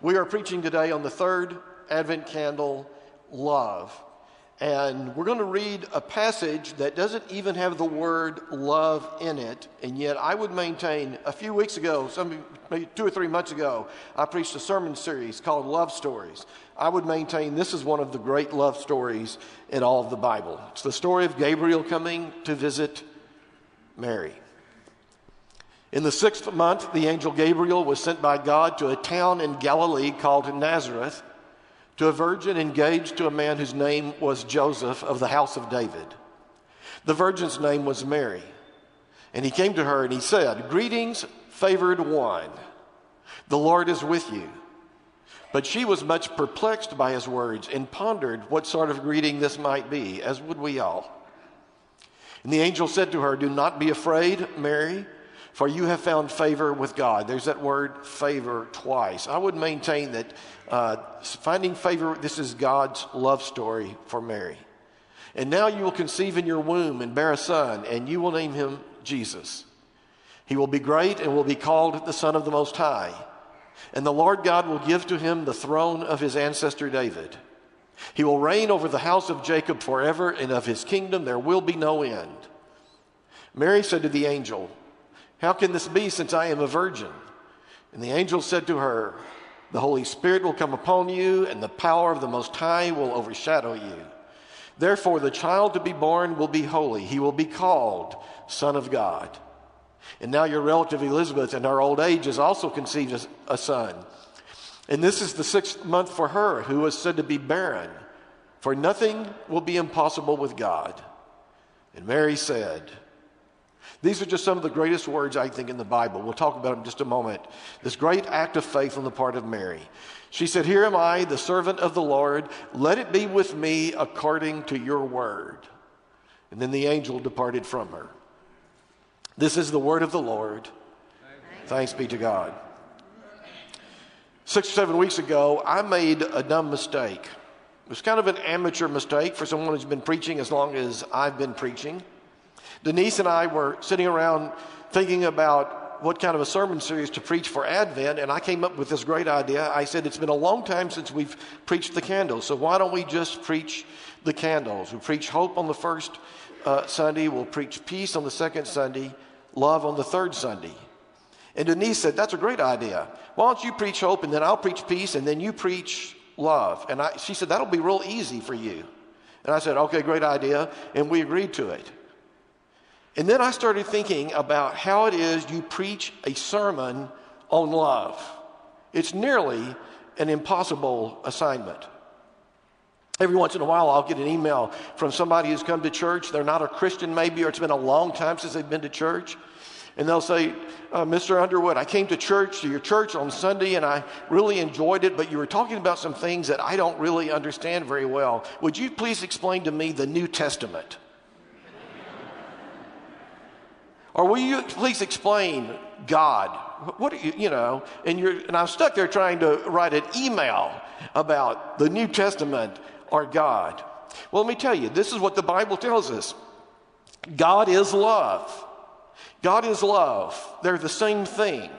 We are preaching today on the third Advent candle, love. And we're going to read a passage that doesn't even have the word love in it. And yet I would maintain, a few weeks ago, maybe 2 or 3 months ago, I preached a sermon series called Love Stories. I would maintain this is one of the great love stories in all of the Bible. It's the story of Gabriel coming to visit Mary. In the 6th month, the angel Gabriel was sent by God to a town in Galilee called Nazareth, to a virgin engaged to a man whose name was Joseph of the house of David. The virgin's name was Mary. And he came to her and he said, "Greetings, favored one. The Lord is with you." But she was much perplexed by his words and pondered what sort of greeting this might be, as would we all. And the angel said to her, "Do not be afraid, Mary, for you have found favor with God." There's that word favor twice. I would maintain that finding favor, this is God's love story for Mary. "And now you will conceive in your womb and bear a son, and you will name him Jesus. He will be great and will be called the Son of the Most High. And the Lord God will give to him the throne of his ancestor David. He will reign over the house of Jacob forever, and of his kingdom there will be no end." Mary said to the angel, "How can this be, since I am a virgin?" And the angel said to her, "The Holy Spirit will come upon you, and the power of the Most High will overshadow you. Therefore, the child to be born will be holy. He will be called Son of God. And now your relative Elizabeth in her old age has also conceived a son. And this is the 6th month for her, who was said to be barren. For nothing will be impossible with God." And Mary said, these are just some of the greatest words, I think, in the Bible. We'll talk about them in just a moment. This great act of faith on the part of Mary. She said, "Here am I, the servant of the Lord. Let it be with me according to your word." And then the angel departed from her. This is the word of the Lord. Thanks be to God. 6 or 7 weeks ago, I made a dumb mistake. It was kind of an amateur mistake for someone who's been preaching as long as I've been preaching. Denise and I were sitting around thinking about what kind of a sermon series to preach for Advent, and I came up with this great idea. I said, it's been a long time since we've preached the candles, so why don't we just preach the candles? We preach hope on the first Sunday, we'll preach peace on the second Sunday, love on the third Sunday. And Denise said, "That's a great idea. Why don't you preach hope, and then I'll preach peace, and then you preach love?" And she said, "That'll be real easy for you." And I said, "Okay, great idea," and we agreed to it. And then I started thinking about how it is you preach a sermon on love. It's nearly an impossible assignment. Every once in a while, I'll get an email from somebody who's come to church. They're not a Christian maybe, or it's been a long time since they've been to church. And they'll say, "Mr. Underwood, I came to your church on Sunday, and I really enjoyed it, but you were talking about some things that I don't really understand very well. Would you please explain to me the New Testament? Or will you please explain God?" What and I'm stuck there trying to write an email about the New Testament or God. Well, let me tell you, this is what the Bible tells us. God is love. God is love. They're the same thing.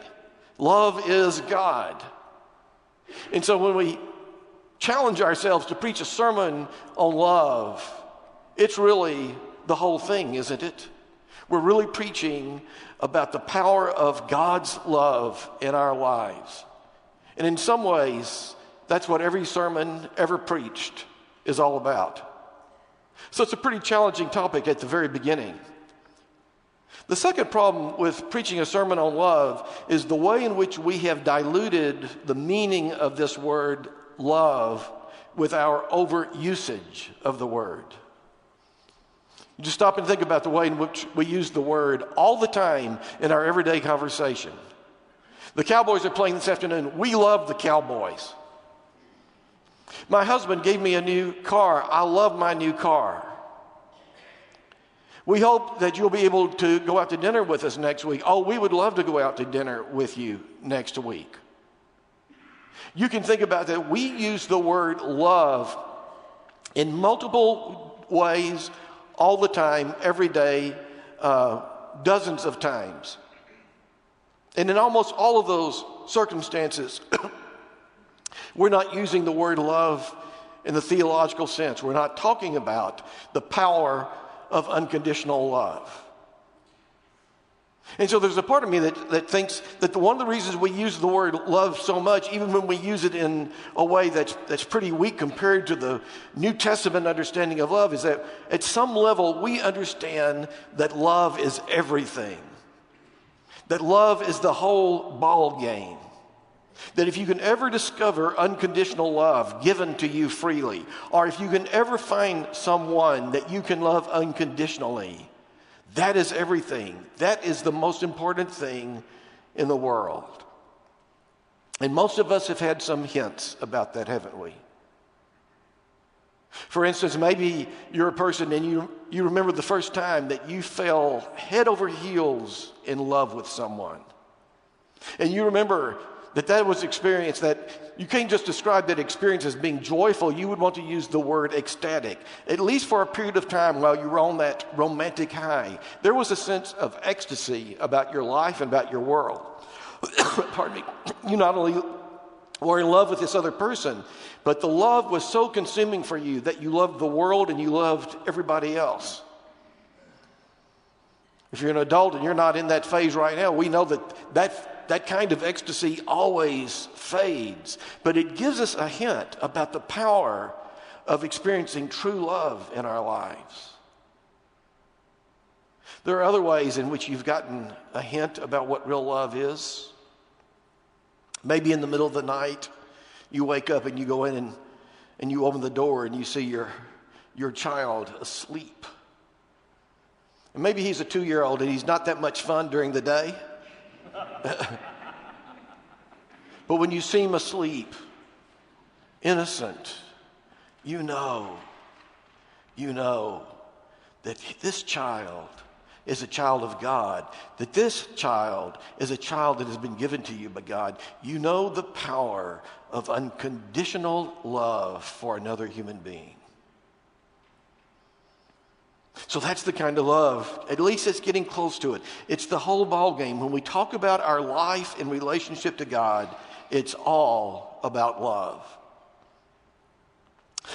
Love is God. And so when we challenge ourselves to preach a sermon on love, it's really the whole thing, isn't it? We're really preaching about the power of God's love in our lives. And in some ways, that's what every sermon ever preached is all about. So it's a pretty challenging topic at the very beginning. The second problem with preaching a sermon on love is the way in which we have diluted the meaning of this word love with our overusage of the word. You just stop and think about the way in which we use the word all the time in our everyday conversation. The Cowboys are playing this afternoon. We love the Cowboys. My husband gave me a new car. I love my new car. We hope that you'll be able to go out to dinner with us next week. Oh, we would love to go out to dinner with you next week. You can think about that. We use the word love in multiple ways all the time, every day, dozens of times. And in almost all of those circumstances, We're not using the word love in the theological sense. We're not talking about the power of unconditional love. And so there's a part of me that thinks that one of the reasons we use the word love so much, even when we use it in a way that's pretty weak compared to the New Testament understanding of love, is that at some level we understand that love is everything. That love is the whole ball game. That if you can ever discover unconditional love given to you freely, or if you can ever find someone that you can love unconditionally, that is everything. That is the most important thing in the world. And most of us have had some hints about that, haven't we? For instance, maybe you're a person and you remember the first time that you fell head over heels in love with someone. And you remember that was experience that you can't just describe that experience as being joyful. You would want to use the word ecstatic, at least for a period of time while you were on that romantic high. There was a sense of ecstasy about your life and about your world. Pardon me. You not only were in love with this other person, but the love was so consuming for you that you loved the world and you loved everybody else. If you're an adult and you're not in that phase right now, we know that kind of ecstasy always fades. But it gives us a hint about the power of experiencing true love in our lives. There are other ways in which you've gotten a hint about what real love is. Maybe in the middle of the night, you wake up and you go in and you open the door and you see your child asleep. And maybe he's a 2-year-old and he's not that much fun during the day. But when you see him asleep, innocent, you know that this child is a child of God, that this child is a child that has been given to you by God. You know the power of unconditional love for another human being. So that's the kind of love, at least it's getting close to it. It's the whole ball game. When we talk about our life in relationship to God, it's all about love.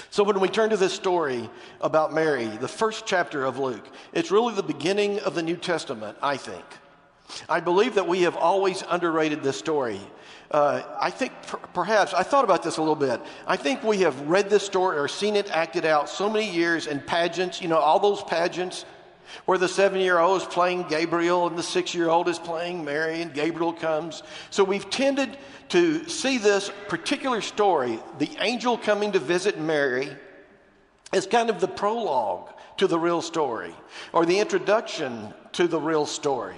So when we turn to this story about Mary, the first chapter of Luke, it's really the beginning of the New Testament, I think. I believe that we have always underrated this story. I think perhaps, I thought about this a little bit. I think we have read this story or seen it acted out so many years in pageants, all those pageants where the 7-year-old is playing Gabriel and the 6-year-old is playing Mary and Gabriel comes. So we've tended to see this particular story, the angel coming to visit Mary, as kind of the prologue to the real story or the introduction to the real story.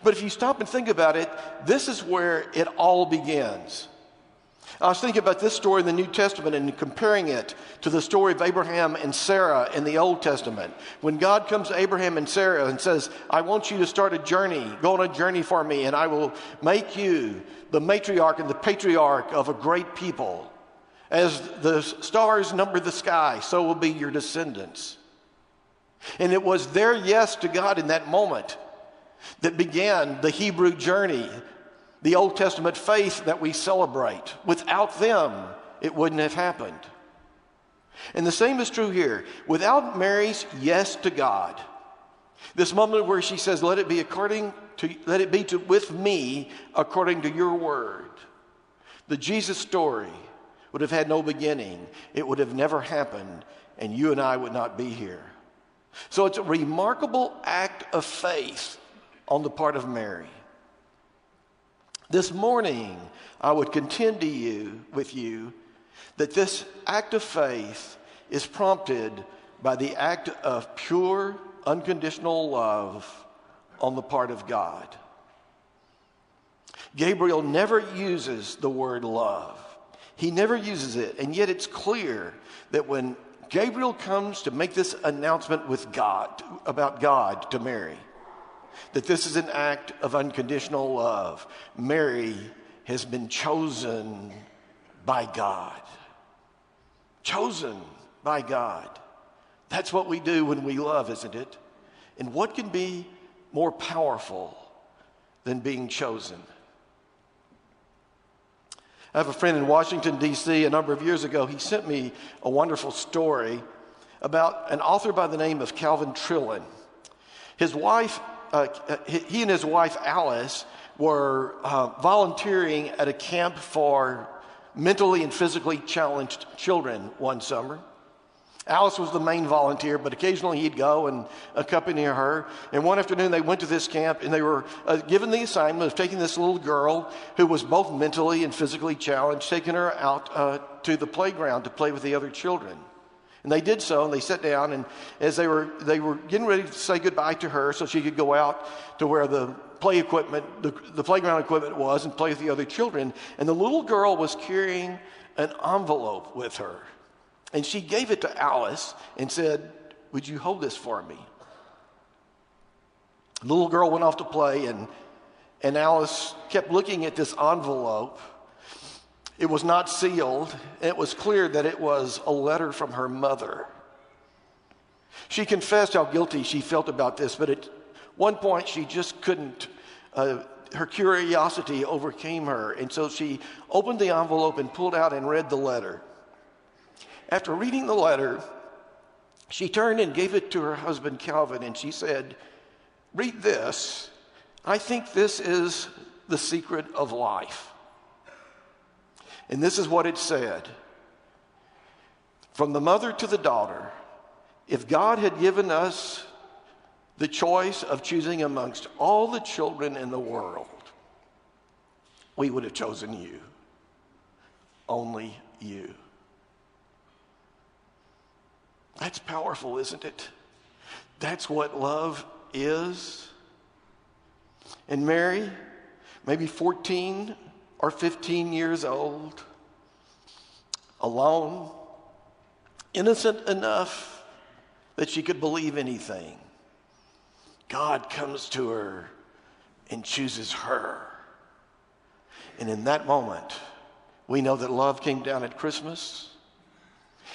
But if you stop and think about it, this is where it all begins. I was thinking about this story in the New Testament and comparing it to the story of Abraham and Sarah in the Old Testament. When God comes to Abraham and Sarah and says, I want you to start a journey, go on a journey for me, and I will make you the matriarch and the patriarch of a great people. As the stars number the sky, so will be your descendants. And it was their yes to God in that moment that began the Hebrew journey, the Old Testament faith that we celebrate. Without them, it wouldn't have happened. And the same is true here. Without Mary's yes to God, this moment where she says, let it be with me according to your word, the Jesus story would have had no beginning. It would have never happened, and you and I would not be here. So it's a remarkable act of faith on the part of Mary. This morning, I would contend with you that this act of faith is prompted by the act of pure, unconditional love on the part of God. Gabriel never uses the word love. He never uses it, and yet it's clear that when Gabriel comes to make this announcement with God, about God to Mary, that this is an act of unconditional love. Mary has been chosen by God. Chosen by God. That's what we do when we love, isn't it? And what can be more powerful than being chosen? I have a friend in Washington, D.C. A number of years ago. He sent me a wonderful story about an author by the name of Calvin Trillin. His wife, he and his wife Alice were volunteering at a camp for mentally and physically challenged children one summer. Alice was the main volunteer, but occasionally he'd go and accompany her. And one afternoon they went to this camp, and they were given the assignment of taking this little girl who was both mentally and physically challenged, taking her out to the playground to play with the other children. And they did so, and they sat down, and as they were getting ready to say goodbye to her so she could go out to where the play equipment, the playground equipment was, and play with the other children. And the little girl was carrying an envelope with her. And she gave it to Alice and said, "Would you hold this for me?" The little girl went off to play, and Alice kept looking at this envelope. It was not sealed. It was clear that it was a letter from her mother. She confessed how guilty she felt about this, but at one point she just couldn't. Her curiosity overcame her, and so she opened the envelope and pulled out and read the letter. After reading the letter, she turned and gave it to her husband, Calvin, and she said, "Read this. I think this is the secret of life." And this is what it said. From the mother to the daughter, if God had given us the choice of choosing amongst all the children in the world, we would have chosen you. Only you. That's powerful, isn't it? That's what love is. And Mary, maybe 14 or 15 years old, alone, innocent enough that she could believe anything, God comes to her and chooses her. And in that moment, we know that love came down at Christmas.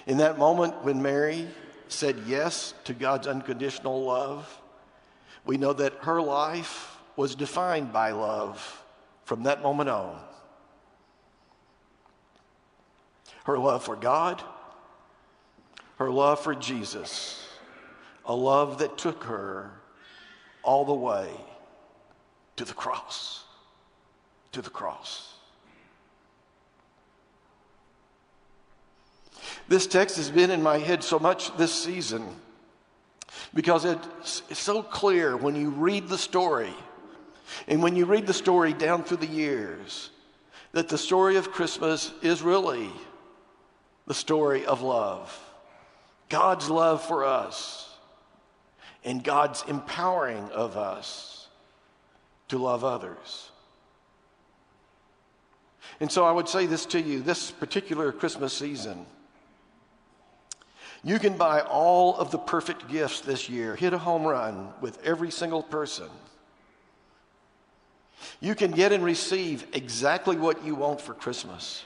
In that moment when Mary said yes to God's unconditional love, we know that her life was defined by love from that moment on. Her love for God, her love for Jesus, a love that took her all the way to the cross, to the cross. This text has been in my head so much this season because it's so clear when you read the story, and when you read the story down through the years, that the story of Christmas is really the story of love. God's love for us and God's empowering of us to love others. And so I would say this to you, this particular Christmas season, you can buy all of the perfect gifts this year, hit a home run with every single person. You can get and receive exactly what you want for Christmas.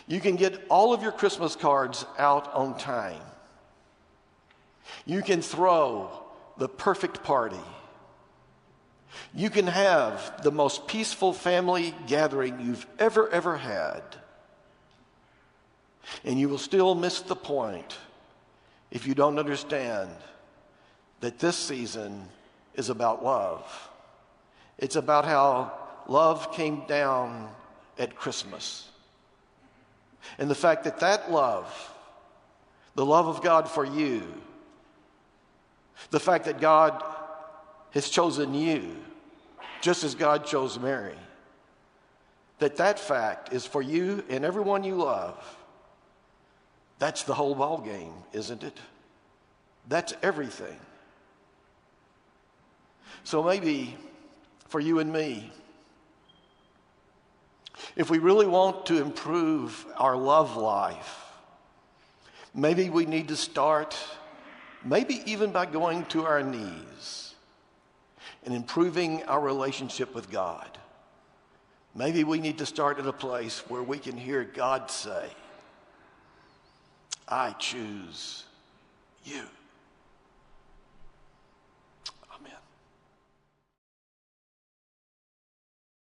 You can get all of your Christmas cards out on time. You can throw the perfect party. You can have the most peaceful family gathering you've ever had. And you will still miss the point if you don't understand that this season is about love. It's about how love came down at Christmas. And the fact that that love, the love of God for you, the fact that God has chosen you, just as God chose Mary, that fact is for you and everyone you love. That's the whole ball game, isn't it? That's everything. So maybe for you and me, if we really want to improve our love life, maybe we need to start, maybe even by going to our knees and improving our relationship with God. Maybe we need to start at a place where we can hear God say, "I choose you."